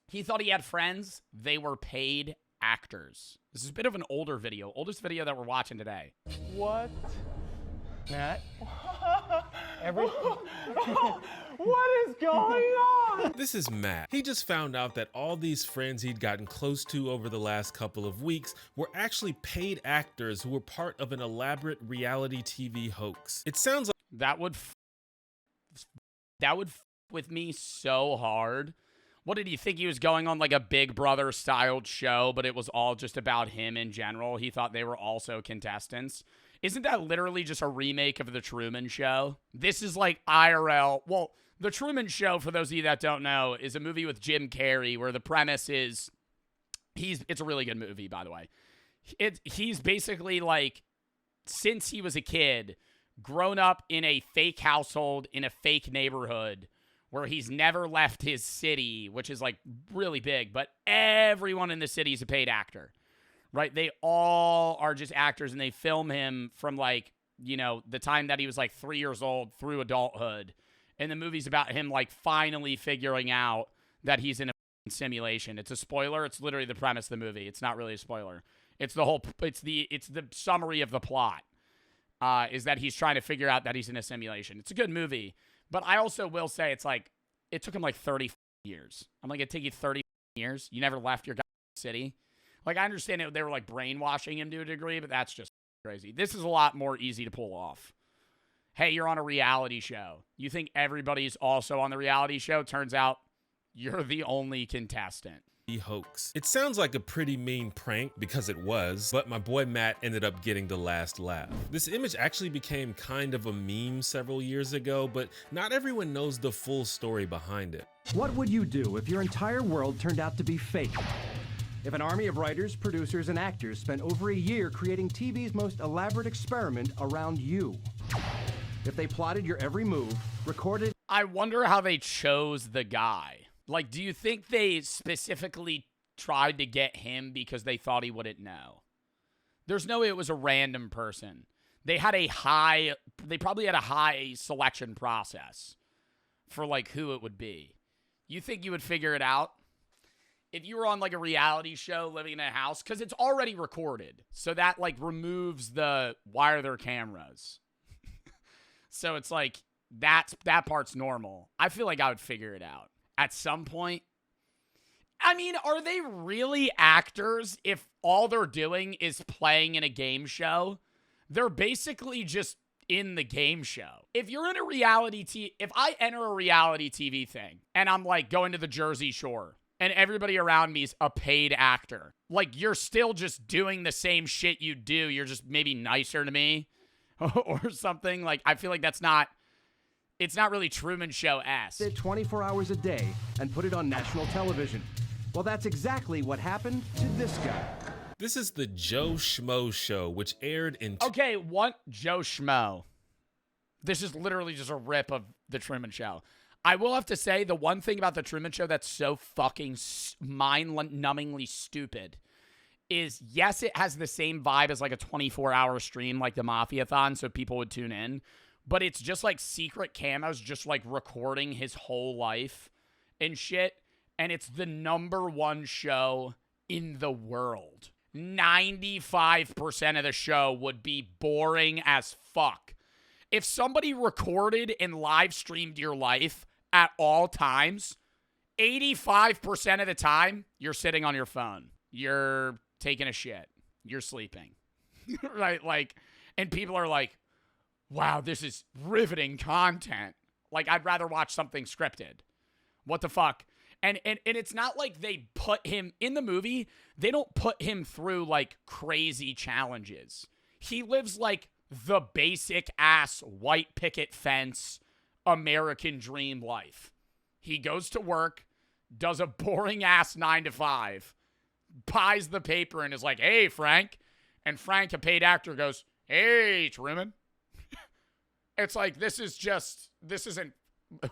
He thought he had friends. They were paid actors. This is a bit of an older video. Oldest video that we're watching today. What? Matt? What is going on? This is Matt. He just found out that all these friends he'd gotten close to over the last couple of weeks were actually paid actors who were part of an elaborate reality TV hoax. It sounds like That would with me so hard. What did he think he was going on, like a Big Brother styled show, but it was all just about him in general? He thought they were also contestants. Isn't that literally just a remake of The Truman Show? This is like IRL. Well, The Truman Show, for those of you that don't know, is a movie with Jim Carrey where the premise is it's a really good movie, by the way. He's basically like, since he was a kid, grown up in a fake household in a fake neighborhood where he's never left his city, which is like really big, but everyone in the city is a paid actor, right? They all are just actors, and they film him from like, you know, the time that he was like 3 years old through adulthood. And the movie's about him like finally figuring out that he's in a simulation. It's a spoiler. It's literally the premise of the movie. It's not really a spoiler. It's the summary of the plot. Is that he's trying to figure out that he's in a simulation. It's a good movie, but I also will say it's like, it took him like 30 years. I'm like, it'd take you 30 years. You never left your city. Like, I understand they were like brainwashing him to a degree, but that's just crazy. This is a lot more easy to pull off. Hey, you're on a reality show. You think everybody's also on the reality show? Turns out you're the only contestant. hoax. It sounds like a pretty mean prank because it was, but my boy Matt ended up getting the last laugh. This image actually became kind of a meme several years ago, but not everyone knows the full story behind it. What would you do if your entire world turned out to be fake? If an army of writers, producers, and actors spent over a year creating TV's most elaborate experiment around you? If they plotted your every move, recorded... I wonder how they chose the guy. Like, do you think they specifically tried to get him because they thought he wouldn't know? There's no way it was a random person. They probably had a high selection process for like who it would be. You think you would figure it out? If you were on like a reality show living in a house, because it's already recorded. So that like removes the why are there cameras? So it's like that part's normal. I feel like I would figure it out at some point. I mean, are they really actors if all they're doing is playing in a game show? They're basically just in the game show. If you're in a if I enter a reality TV thing and I'm like going to the Jersey Shore and everybody around me is a paid actor, like you're still just doing the same shit you do. You're just maybe nicer to me or something. Like, I feel like it's not really Truman Show-esque. ...it 24 hours a day and put it on national television. Well, that's exactly what happened to this guy. This is the Joe Schmo Show, which aired in... Okay, what? Joe Schmo. This is literally just a rip of The Truman Show. I will have to say, the one thing about The Truman Show that's so fucking mind-numbingly stupid is, yes, it has the same vibe as like a 24-hour stream like the Mafia-thon, so people would tune in. But it's just like secret cameras just like recording his whole life and shit. And it's the #1 show in the world. 95% of the show would be boring as fuck. If somebody recorded and live streamed your life at all times, 85% of the time, you're sitting on your phone. You're taking a shit. You're sleeping. Right? Like, and people are like, wow, this is riveting content. Like, I'd rather watch something scripted. What the fuck? And it's not like they put him in the movie. They don't put him through like crazy challenges. He lives like the basic ass white picket fence American dream life. He goes to work, does a boring ass 9 to 5, pies the paper and is like, hey, Frank. And Frank, a paid actor, goes, hey, Truman. It's like, this isn't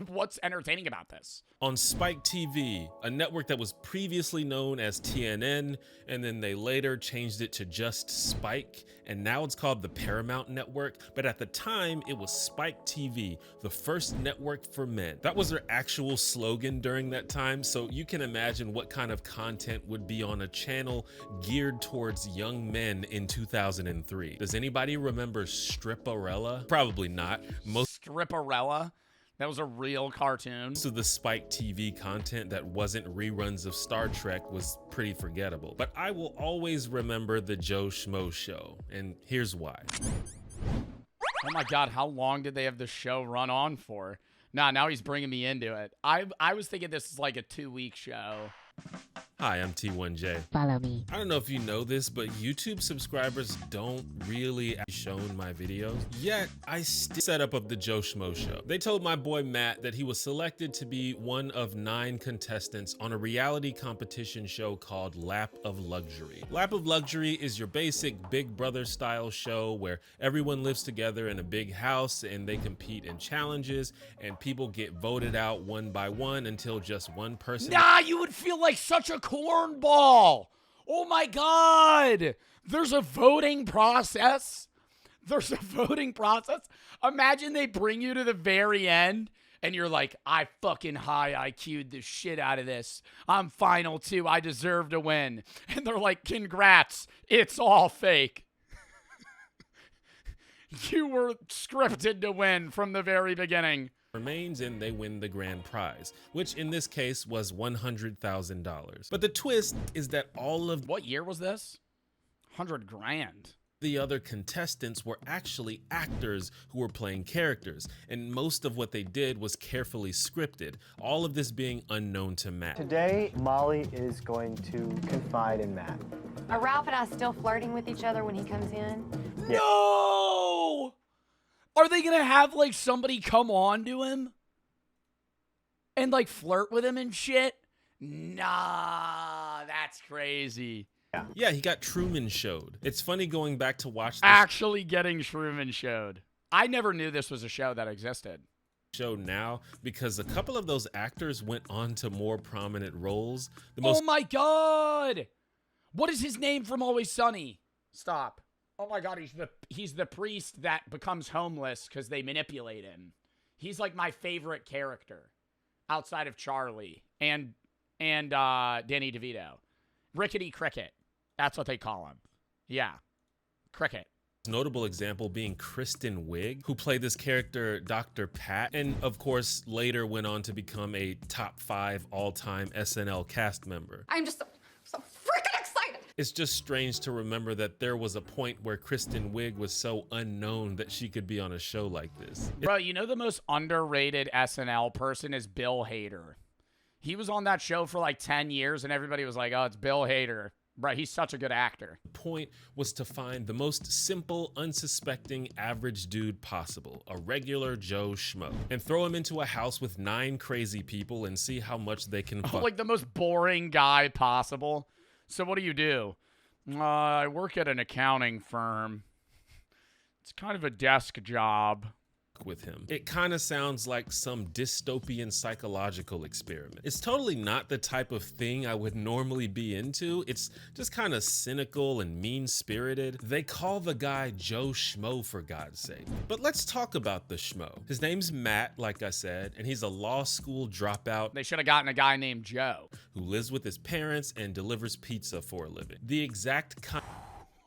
What's entertaining about this? On Spike TV, a network that was previously known as TNN, and then they later changed it to just Spike, and now it's called the Paramount Network, but at the time it was Spike TV, the first network for men. That was their actual slogan during that time, so you can imagine what kind of content would be on a channel geared towards young men in 2003. Does anybody remember Stripperella? Probably not. Most Stripperella? That was a real cartoon. of the Spike TV content that wasn't reruns of Star Trek was pretty forgettable. But I will always remember the Joe Schmo Show, and here's why. Oh my God, how long did they have the show run on for? Nah, now he's bringing me into it. I was thinking this is like a 2-week show. Hi, I'm T1J. Follow me. I don't know if you know this, but YouTube subscribers don't really show my videos. Yet, I still set up of the Joe Schmo Show. They told my boy Matt that he was selected to be one of 9 contestants on a reality competition show called Lap of Luxury. Lap of Luxury is your basic Big Brother style show where everyone lives together in a big house and they compete in challenges and people get voted out one by one until just one person. Nah, you would feel like such a cornball. Oh my God. There's a voting process. There's a voting process. Imagine they bring you to the very end and you're like, I fucking high IQ'd the shit out of this. I'm final 2. I deserve to win. And they're like, congrats. It's all fake. You were scripted to win from the very beginning. Remains and they win the grand prize, which in this case was $100,000. But the twist is that all of What year was this? 100 grand. the other contestants were actually actors who were playing characters, and most of what they did was carefully scripted, all of this being unknown to Matt. Today, Molly is going to confide in Matt. Are Ralph and I still flirting with each other when he comes in? Yeah. No! Are they gonna have like somebody come on to him and like flirt with him and shit? Nah, that's crazy. Yeah, he got Truman Showed. It's funny going back to watch this Actually getting Truman Showed. I never knew this was a show that existed. show now because a couple of those actors went on to more prominent roles. The Oh most my God! What is his name from Always Sunny? Stop. Oh my God, he's the priest that becomes homeless because they manipulate him. He's like my favorite character outside of Charlie and Danny DeVito. Rickety Cricket. That's what they call him. Yeah. Cricket. notable example being Kristen Wiig, who played this character Dr. Pat, and of course later went on to become a top 5 all-time SNL cast member. I'm just so freaking excited. It's just strange to remember that there was a point where Kristen Wiig was so unknown that she could be on a show like this. Bro, you know the most underrated SNL person is Bill Hader. He was on that show for like 10 years and everybody was like, oh, it's Bill Hader. Bro, he's such a good actor. The point was to find the most simple, unsuspecting, average dude possible, a regular Joe Schmo, and throw him into a house with 9 crazy people and see how much they can fuck. Like the most boring guy possible. So what do? I work at an accounting firm. It's kind of a desk job. With him. It kind of sounds like some dystopian psychological experiment. It's totally not the type of thing I would normally be into. It's just kind of cynical and mean-spirited. They call the guy Joe Schmo, for God's sake. But let's talk about the Schmo. His name's Matt, like I said, and he's a law school dropout They should have gotten a guy named Joe. who lives with his parents and delivers pizza for a living. The exact kind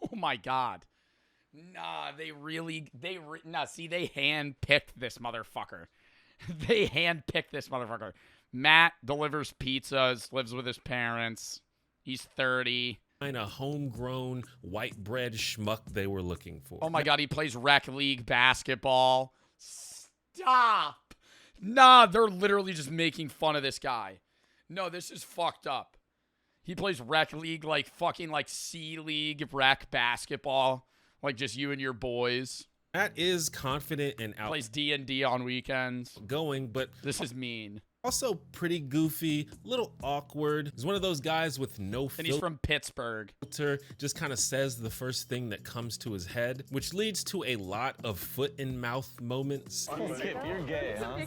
Oh my God. Nah, they handpicked this motherfucker. They handpicked this motherfucker. Matt delivers pizzas, lives with his parents. He's 30. of homegrown white bread schmuck they were looking for. Oh my God, he plays rec league basketball. Stop. Nah, they're literally just making fun of this guy. No, this is fucked up. He plays rec league, like fucking like C League rec basketball. Like just you and your boys. Matt is confident and Plays D&D on weekends. outgoing, but This is mean. Also pretty goofy, little awkward. He's one of those guys with no And he's from Pittsburgh. filter, just kind of says the first thing that comes to his head, which leads to a lot of foot in mouth moments. You're gay, huh?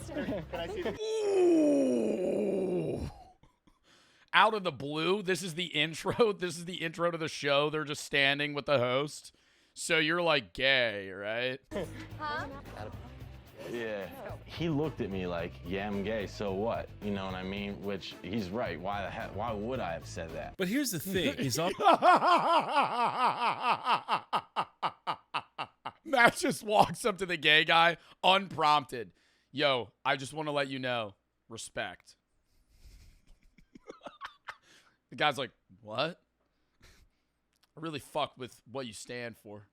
Ooh. Out of the blue, this is the intro. This is the intro to the show. They're just standing with the host. So you're like gay, right? Huh? Yeah. He looked at me like, yeah, I'm gay, so what? You know what I mean? Which, he's right. Why the heck? Why would I have said that? But here's the thing, he's all Matt just walks up to the gay guy unprompted. Yo, I just want to let you know, respect. The guy's like, what? I really fuck with what you stand for.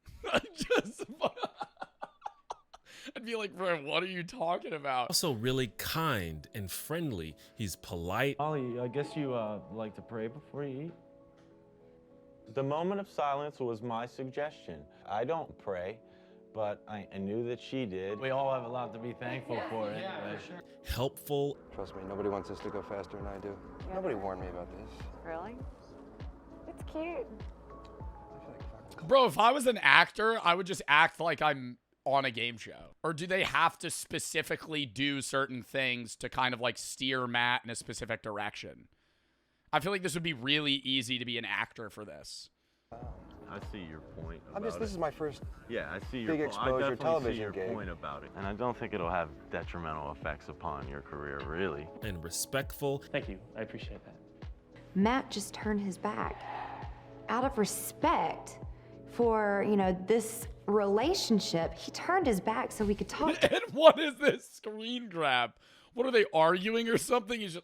I'd be like, bro, what are you talking about? also really kind and friendly. He's polite. Ollie, I guess you like to pray before you eat? The moment of silence was my suggestion. I don't pray, but I knew that she did. We all have a lot to be thankful for anyway. Helpful. Trust me, nobody wants this to go faster than I do. Nobody warned me about this. Really? It's cute. Bro, if I was an actor, I would just act like I'm on a game show. Or do they have to specifically do certain things to kind of like steer Matt in a specific direction? I feel like this would be really easy to be an actor for this. I see your point. This is my first Yeah, I see big exposure television your gig. point about it. And I don't think it'll have detrimental effects upon your career, really. And respectful. Thank you. I appreciate that. Matt just turned his back out of respect for, you know, this relationship. He turned his back so we could talk. And what is this screen grab? What are they arguing or something? He's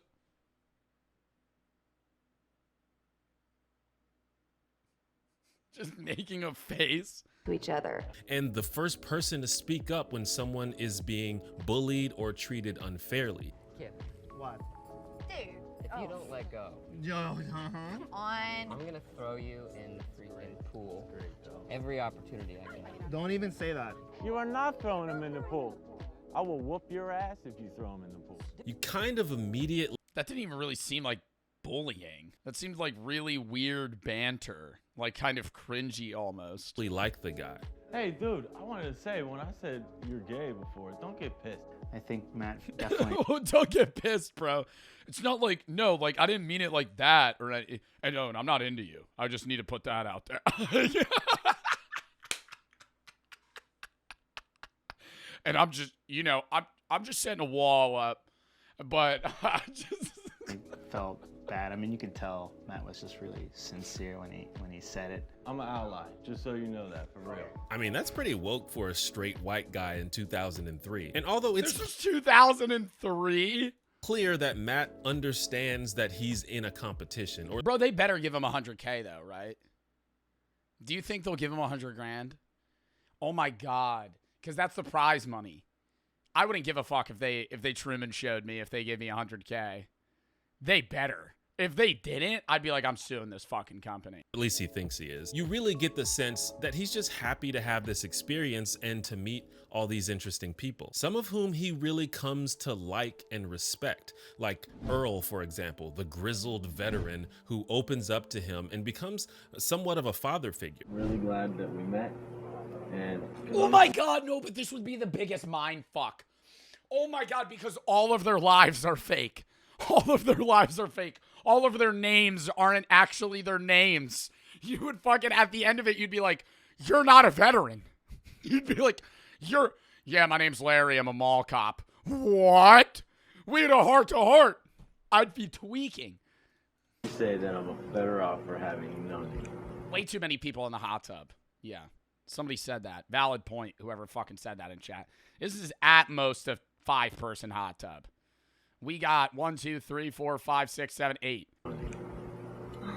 just making a face. To each other. And the first person to speak up when someone is being bullied or treated unfairly. What? Dude. If you don't let go, Come on. I'm gonna throw you in the freaking pool every opportunity I get. Don't even say that. You are not throwing him in the pool. I will whoop your ass if you throw him in the pool. You kind of immediately That didn't even really seem like bullying. That seemed like really weird banter. Like kind of cringy almost. like the guy. Hey, dude, I wanted to say, when I said you're gay before, don't get pissed. I think Matt definitely. Don't get pissed, bro. It's not like, no, like, I didn't mean it like that. Or I know, and I'm not into you. I just need to put that out there. And I'm just, you know, I'm just setting a wall up. But I just felt bad. I mean, you could tell Matt was just really sincere when he said it. I'm an ally, just so you know that, for real. I mean, that's pretty woke for a straight white guy in 2003. And although it's this was 2003. clear that Matt understands that he's in a competition, or Bro, they better give him 100K though, right? Do you think they'll give him 100 grand? Oh my God. Because that's the prize money. I wouldn't give a fuck if they Truman showed me if they gave me 100K. They better. If they didn't, I'd be like, I'm suing this fucking company. at least he thinks he is. You really get the sense that he's just happy to have this experience and to meet all these interesting people, some of whom he really comes to like and respect, like Earl, for example, the grizzled veteran who opens up to him and becomes somewhat of a father figure. Really glad that we met. And Oh my God, no, but this would be the biggest mind fuck. Oh my God, because all of their lives are fake. All of their lives are fake. All of their names aren't actually their names. You would fucking, at the end of it, you'd be like, you're not a veteran. You'd be like, yeah, my name's Larry. I'm a mall cop. What? We had a heart-to-heart. I'd be tweaking. say that I'm better off for having known you. Way too many people in the hot tub. Yeah. Somebody said that. Valid point, whoever fucking said that in chat. This is at most a 5-person hot tub. We got 1, 2, 3, 4, 5, 6, 7, 8.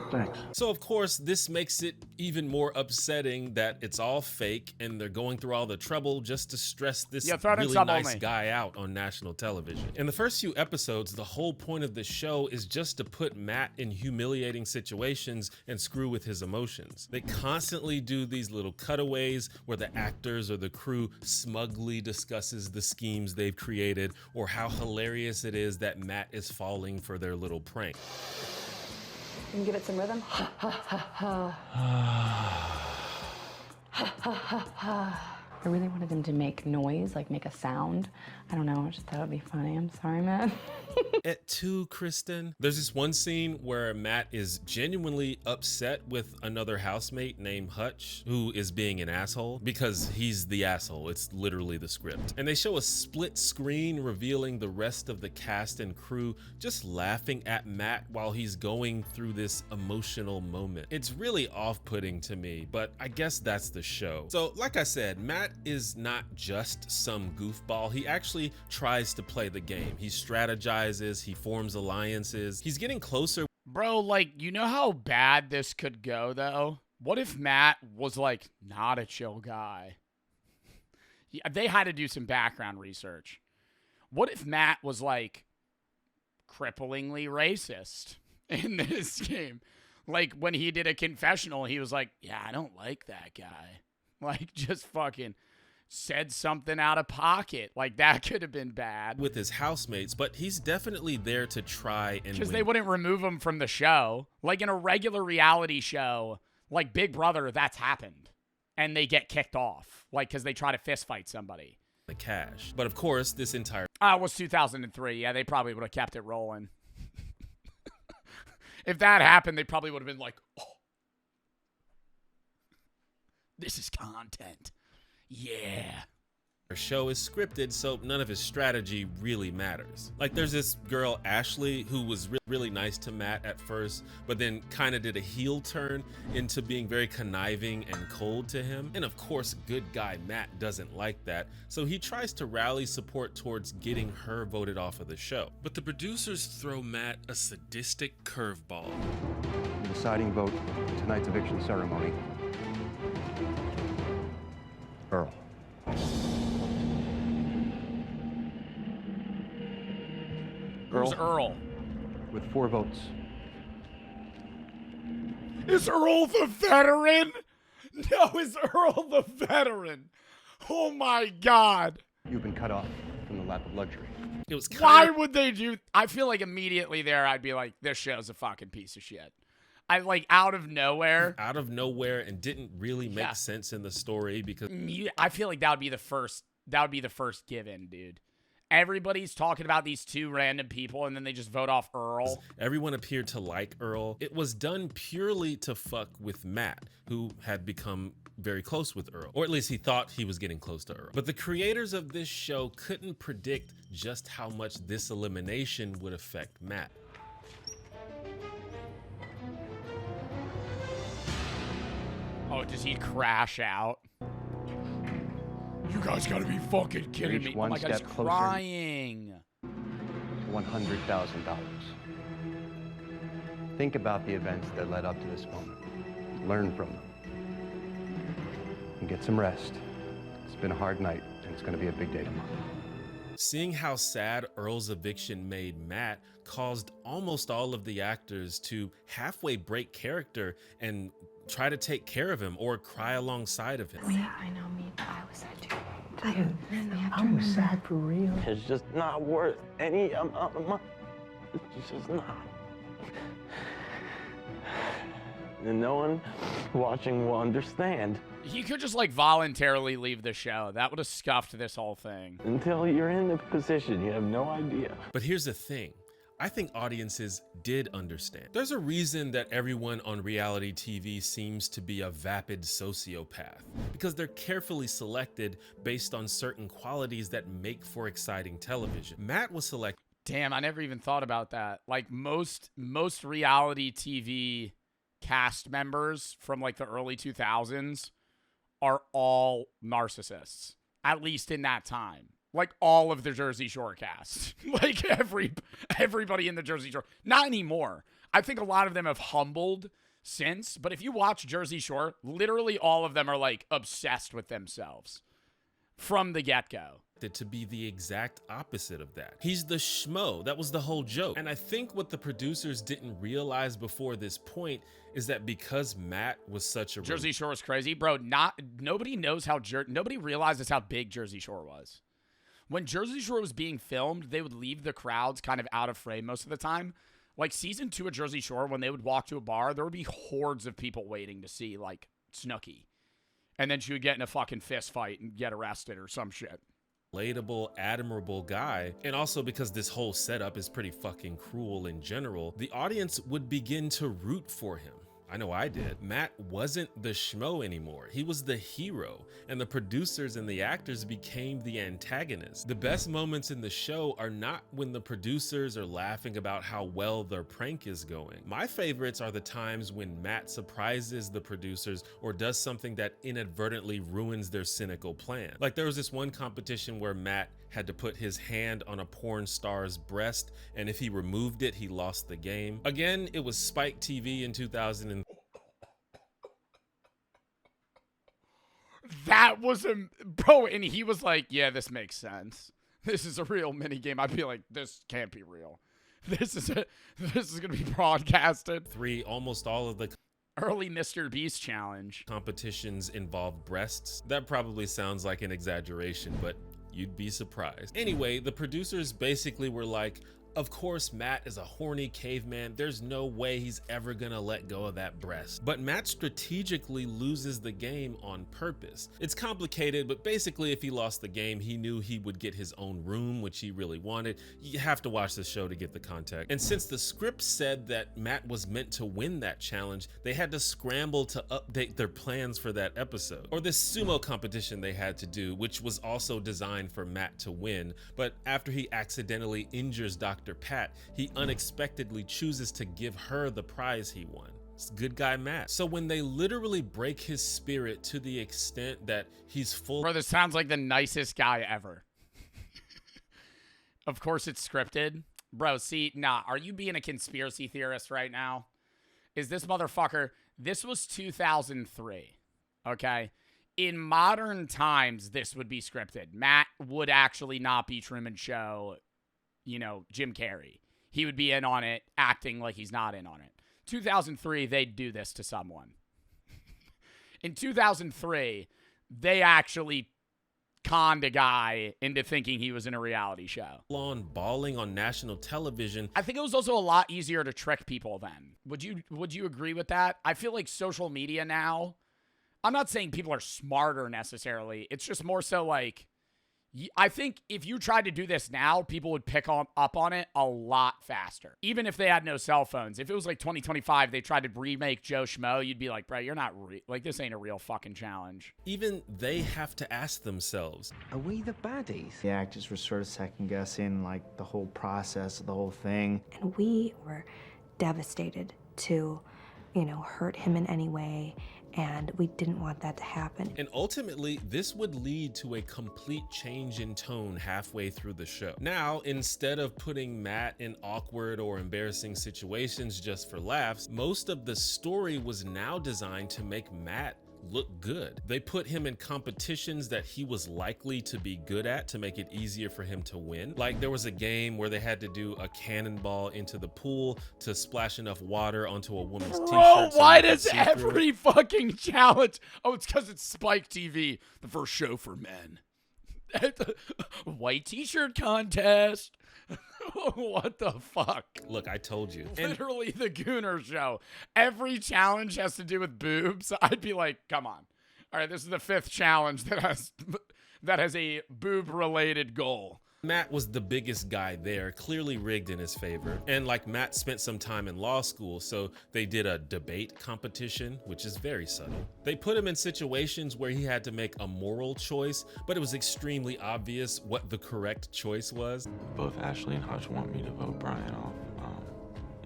Thanks. So of course, this makes it even more upsetting that it's all fake and they're going through all the trouble just to stress this really nice guy out on national television. In the first few episodes, the whole point of the show is just to put Matt in humiliating situations and screw with his emotions. They constantly do these little cutaways where the actors or the crew smugly discusses the schemes they've created or how hilarious it is that Matt is falling for their little prank. Can you give it some rhythm? I really wanted him to make noise, like make a sound. I don't know, I just thought it would be funny. I'm sorry, Matt. At 2, Kristen. There's this one scene where Matt is genuinely upset with another housemate named Hutch, who is being an asshole because he's the asshole. It's literally the script. And they show a split screen revealing the rest of the cast and crew just laughing at Matt while he's going through this emotional moment. It's really off-putting to me, but I guess that's the show. So like I said, Matt is not just some goofball. He actually tries to play the game. He strategizes, he forms alliances. He's getting closer. Bro, like, you know how bad this could go, though? What if Matt was, like, not a chill guy? They had to do some background research. What if Matt was, like, cripplingly racist in this game? Like, when he did a confessional, he was like, yeah, I don't like that guy. Like, just fucking said something out of pocket. Like, that could have been bad. With his housemates, but he's definitely there to try and because they wouldn't remove him from the show. Like, in a regular reality show, like Big Brother, that's happened. And they get kicked off. Like, because they try to fist fight somebody. The cash. But of course, this entire... it was 2003. Yeah, they probably would have kept it rolling. If that happened, they probably would have been like, oh, this is content. Yeah. Our show is scripted, so none of his strategy really matters. Like, there's this girl, Ashley, who was really nice to Matt at first, but then kind of did a heel turn into being very conniving and cold to him. And of course, good guy Matt doesn't like that, so he tries to rally support towards getting her voted off of the show. But the producers throw Matt a sadistic curveball. The deciding vote in tonight's eviction ceremony. Earl. Who's Earl? With 4 votes. Is Earl the veteran? No, is Earl the veteran? Oh my God. You've been cut off from the lap of luxury. It was Why would they do? I feel like immediately there I'd be like, this show's a fucking piece of shit. I like out of nowhere, and didn't really make sense in the story because I feel like that would be the first given, dude. Everybody's talking about these 2 random people and then they just vote off Earl. Everyone appeared to like Earl. It was done purely to fuck with Matt, who had become very close with Earl, or at least he thought he was getting close to Earl. But the creators of this show couldn't predict just how much this elimination would affect Matt. Oh, does he crash out? You guys gotta be fucking kidding me. Oh my God, he's crying. $100,000. Think about the events that led up to this moment. Learn from them. And get some rest. It's been a hard night, and it's gonna be a big day tomorrow. Seeing how sad Earl's eviction made Matt caused almost all of the actors to halfway break character and try to take care of him or cry alongside of him. Yeah, I know, me. I was sad too. Dude, I was sad for real. It's just not worth any amount of money. It's just not. And no one watching will understand. He could just like voluntarily leave the show. That would have scuffed this whole thing. Until you're in the position, you have no idea. But here's the thing. I think audiences did understand. There's a reason that everyone on reality TV seems to be a vapid sociopath, because they're carefully selected based on certain qualities that make for exciting television. Matt was selected. Damn, I never even thought about that. Like most reality TV cast members from like the early 2000s are all narcissists, at least in that time. Like all of the Jersey Shore cast. Like everybody in the Jersey Shore. Not anymore. I think a lot of them have humbled since, but if you watch Jersey Shore, literally all of them are like obsessed with themselves from the get-go. To be the exact opposite of that. He's the schmo. That was the whole joke. And I think what the producers didn't realize before this point is that because Matt was such a Jersey Shore is crazy, bro. Nobody knows how nobody realizes how big Jersey Shore was. When Jersey Shore was being filmed, they would leave the crowds kind of out of frame most of the time. Like season 2 of Jersey Shore, when they would walk to a bar, there would be hordes of people waiting to see like Snooki. And then she would get in a fucking fist fight and get arrested or some shit. Relatable, admirable guy, and also because this whole setup is pretty fucking cruel in general, the audience would begin to root for him. I know I did. Matt wasn't the schmo anymore. He was the hero, and the producers and the actors became the antagonists. The best moments in the show are not when the producers are laughing about how well their prank is going. My favorites are the times when Matt surprises the producers or does something that inadvertently ruins their cynical plan. Like there was this one competition where Matt had to put his hand on a porn star's breast, and if he removed it, he lost the game. Again, it was Spike TV in 2000. That was bro, and he was like, yeah, this makes sense. This is a real mini game. I'd be like, this can't be real. This is gonna be broadcasted. 3, almost all of the early Mr. Beast challenge competitions involved breasts. That probably sounds like an exaggeration, but you'd be surprised. Anyway, the producers basically were like, of course Matt is a horny caveman. There's no way he's ever gonna let go of that breast. But Matt strategically loses the game on purpose. It's complicated, but basically if he lost the game, he knew he would get his own room, which he really wanted. You have to watch the show to get the context. And since the script said that Matt was meant to win that challenge, they had to scramble to update their plans for that episode. Or this sumo competition they had to do, which was also designed for Matt to win, but after he accidentally injures Dr. Pat, he unexpectedly chooses to give her the prize he won. It's good guy Matt. So when they literally break his spirit to the extent that he's full— Bro, this sounds like the nicest guy ever. Of course it's scripted. Bro, see, nah, are you being a conspiracy theorist right now? Is this motherfucker— this was 2003, okay? In modern times, this would be scripted. Matt would actually not be Truman Show, you know, Jim Carrey. He would be in on it, acting like he's not in on it. 2003, they'd do this to someone. In 2003, they actually conned a guy into thinking he was in a reality show. On bawling on national television. I think it was also a lot easier to trick people then. Would you agree with that? I feel like social media now, I'm not saying people are smarter necessarily. It's just more so like, I think if you tried to do this now, people would pick up on it a lot faster. Even if they had no cell phones. If it was like 2025, they tried to remake Joe Schmo, you'd be like, bro, you're not like, this ain't a real fucking challenge. Even they have to ask themselves, are we the baddies? The actors were sort of second guessing like the whole process of the whole thing. And we were devastated to, you know, hurt him in any way. And we didn't want that to happen. And ultimately, this would lead to a complete change in tone halfway through the show. Now, instead of putting Matt in awkward or embarrassing situations just for laughs, most of the story was now designed to make Matt look good. They put him in competitions that he was likely to be good at to make it easier for him to win. Like there was a game where they had to do a cannonball into the pool to splash enough water onto a woman's t-shirt. Bro, why does every fucking challenge— oh, it's because it's Spike TV, the first show for men. White t-shirt contest. What the fuck? Look, I told you. Literally the Gooner Show. Every challenge has to do with boobs. I'd be like, come on. All right, this is the 5th challenge that has a boob-related goal. Matt was the biggest guy there, clearly rigged in his favor. And like Matt spent some time in law school, so they did a debate competition, which is very subtle. They put him in situations where he had to make a moral choice, but it was extremely obvious what the correct choice was. Both Ashley and Hutch want me to vote Brian off.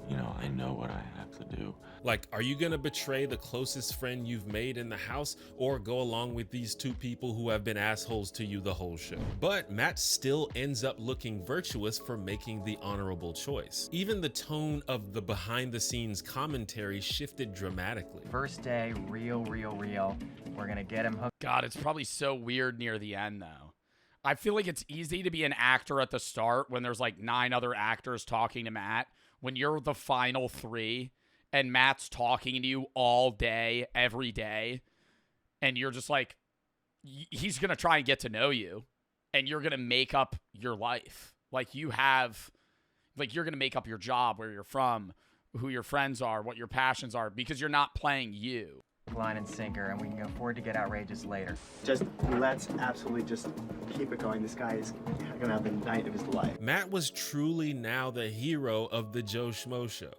You know, I know what I have to do. Like, are you gonna betray the closest friend you've made in the house or go along with these two people who have been assholes to you the whole show? But Matt still ends up looking virtuous for making the honorable choice. Even the tone of the behind the scenes commentary shifted dramatically. First day, real. We're gonna get him hooked. God, it's probably so weird near the end, though. I feel like it's easy to be an actor at the start when there's like 9 other actors talking to Matt. When you're the final 3 and Matt's talking to you all day, every day, and you're just like, he's going to try and get to know you, and you're going to make up your life. Like, you're going to make up your job, where you're from, who your friends are, what your passions are, because you're not playing you. Line and sinker, and we can afford to get outrageous later. Just let's absolutely just keep it going. This guy is gonna have the night of his life. Matt was truly now the hero of the Joe Schmo Show.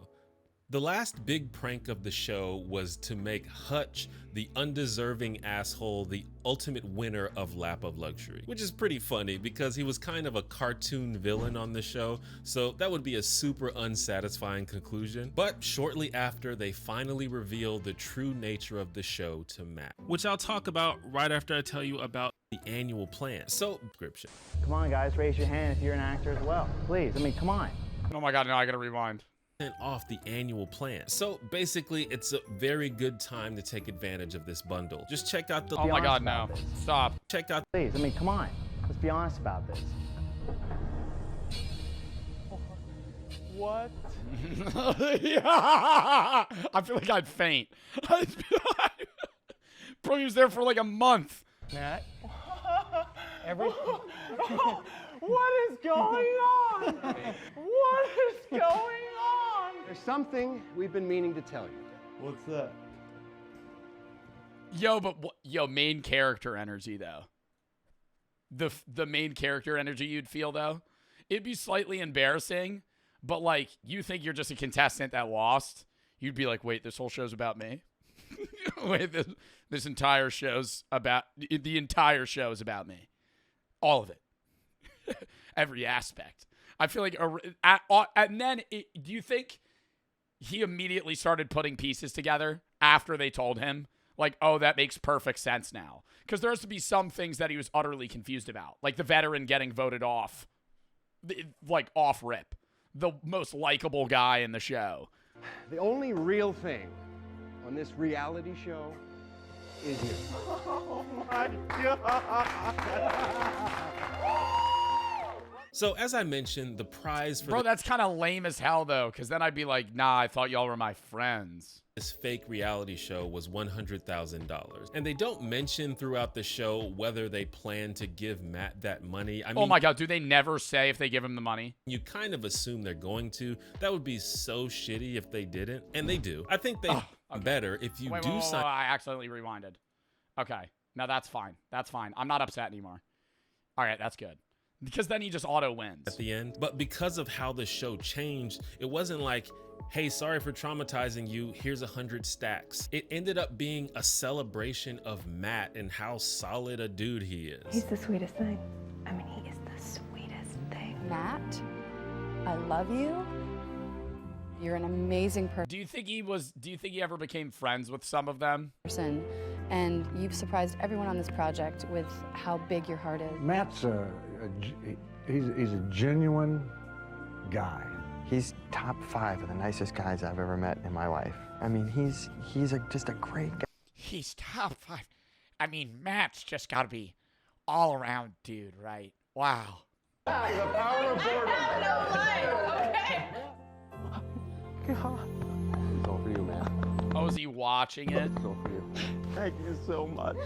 The last big prank of the show was to make Hutch, the undeserving asshole, the ultimate winner of Lap of Luxury, which is pretty funny because he was kind of a cartoon villain on the show, so that would be a super unsatisfying conclusion. But shortly after, they finally revealed the true nature of the show to Matt, which I'll talk about right after I tell you about the annual plan. So, description. Come on, guys, raise your hand if you're an actor as well. Please, I mean, come on. Oh my God, now I gotta rewind. Off the annual plan. So basically, it's a very good time to take advantage of this bundle. Just check out the— Oh my God, no. Stop. Check out— Please, I mean, come on. Let's be honest about this. What? Yeah. I feel like I'd faint. Bro, he was there for like a month. Matt? What is going on? What is going on? There's something we've been meaning to tell you. What's that? Yo, but main character energy though. The main character energy you'd feel though, it'd be slightly embarrassing, but like you think you're just a contestant that lost, you'd be like, wait, this whole show's about me. Wait, this entire show's about— the entire show is about me, all of it. Every aspect. I feel like, and then do you think he immediately started putting pieces together after they told him, like, oh, that makes perfect sense now? Because there has to be some things that he was utterly confused about, like the veteran getting voted off, like off rip, the most likable guy in the show. The only real thing on this reality show is you. Oh my God. So as I mentioned, the prize for— Bro, that's kind of lame as hell though, because then I'd be like, nah, I thought y'all were my friends. This fake reality show was $100,000. And they don't mention throughout the show whether they plan to give Matt that money. I mean, oh my God, do they never say if they give him the money? You kind of assume they're going to. That would be so shitty if they didn't. And they do. I think they better if you Wait, sign— I accidentally rewinded. Okay, now that's fine. That's fine. I'm not upset anymore. All right, that's good. Because then he just auto wins at the end. But because of how the show changed, it wasn't like, hey, sorry for traumatizing you, here's 100 stacks. It ended up being a celebration of Matt and how solid a dude he is. He's the sweetest thing. I mean, he is the sweetest thing. Matt, I love you. You're an amazing Do you think he ever became friends with some of them? person, and you've surprised everyone on this project with how big your heart is. Matt's he's a genuine guy. He's top 5 of the nicest guys I've ever met in my life. I mean, he's just a great guy. He's top 5. I mean, Matt's just got to be all around dude, right? Wow. The power of boredom. It's all for you, man. Oh, is he watching it? It's all for you. Thank you so much.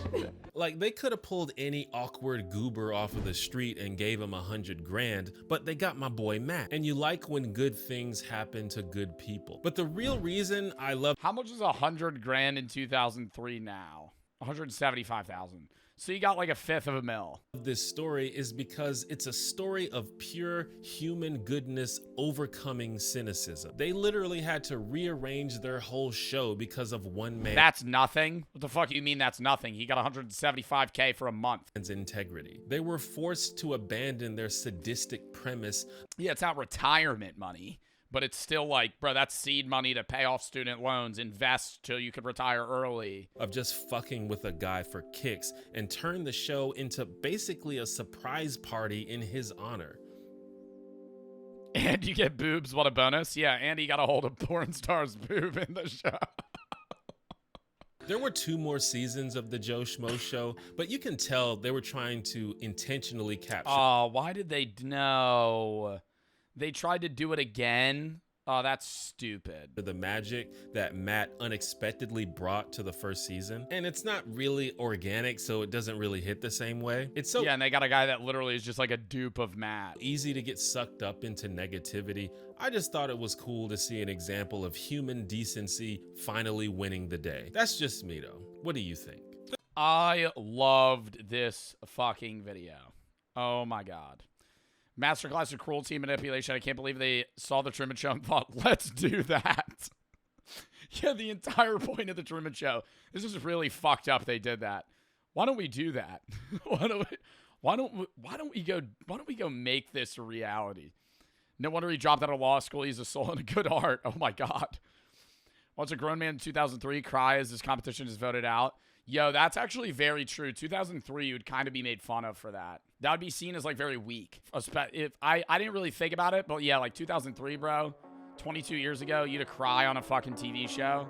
Like, they could have pulled any awkward goober off of the street and gave him $100,000, but they got my boy Matt. And you like when good things happen to good people. But the real reason I love— How much is $100,000 in 2003 now? 175,000. So you got like $1/5 this story is because it's a story of pure human goodness overcoming cynicism. They literally had to rearrange their whole show because of one man— That's nothing? What the fuck do you mean that's nothing? He got $175K for a month. Integrity. They were forced to abandon their sadistic premise. Yeah, it's not retirement money, But it's still like, bro, that's seed money to pay off student loans, invest till you could retire early. Of just fucking with a guy for kicks and turn the show into basically a surprise party in his honor. And you get boobs, what a bonus. Yeah, and he got a hold of porn star's boob in the show. There were 2 more seasons of the Joe Schmo Show, but you can tell they were trying to intentionally capture. Oh, why did they? No. They tried to do it again. Oh, that's stupid. The magic that Matt unexpectedly brought to the first season. And it's not really organic, so it doesn't really hit the same way. It's so yeah, and they got a guy that literally is just like a dupe of Matt. Easy to get sucked up into negativity. I just thought it was cool to see an example of human decency finally winning the day. That's just me though. What do you think? I loved this fucking video. Oh my God. Masterclass of cruelty manipulation. I can't believe they saw the Truman Show and thought, let's do that. Yeah, the entire point of the Truman Show. This is really fucked up they did that. Why don't we do that? Why don't we go make this a reality? No wonder he dropped out of law school. He's a soul and a good heart. Oh my God. Once a grown man in 2003 cry as this competition is voted out. Yo, that's actually very true. 2003, you would kind of be made fun of for that. That would be seen as like very weak. If I didn't really think about it, but yeah, like 2003, bro, 22 years ago, you'd have cry on a fucking TV show.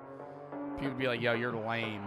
People would be like, yo, you're lame.